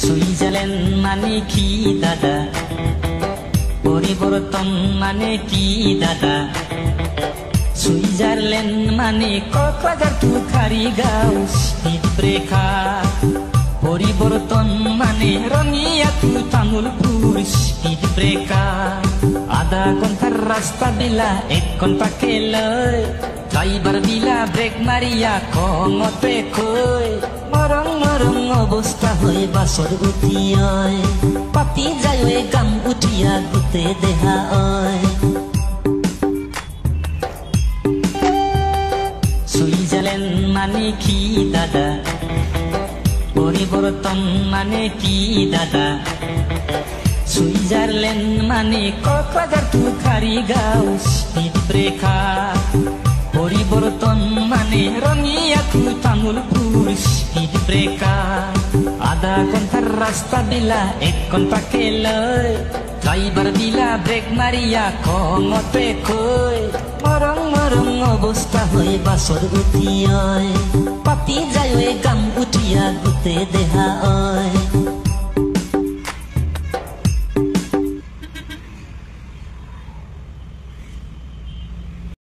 Switzerland মানে কি দাদা, পরিবর্তন মানে কি দাদা, সুইজারল্যান্ড মানে কক্সবাজার টু খারিগাঁও স্পিড ব্রেকার, পরিবর্তন মানে Rangia two Tamulpur speed breaker, আধা ঘন্টার রাস্তা দিলা 1 ঘন্টাকে লয়, ড্রাইভার দিলা ব্রেক মারিয়া খঙতে কই, মরং মরং অবস্থা হয়ে বাসর উঠিয়, পাতি যায় গাম উঠিয়া গুতে দেহা হয়। সুইজারল্যান্ড মানে কি দাদা, পরিবর্তন মানে কি দাদা, সুইজারল্যান্ড মানে কক্সবাজার টু খারিগাঁও স্পিড ব্রেকার, পরিবর্তন মানে Rangia two Tamulpur speed breaker, আধা ঘন্টার রাস্তা দিলা 1 ঘন্টাকে লয়, ড্রাইভার দিলা ব্রেক মারিয়া খঙতে কই, মরং মরং অবস্থা হয়ে বাসর উঠিয়, পাতি যায় গাম উঠিয়া গুতে দেহা হয়।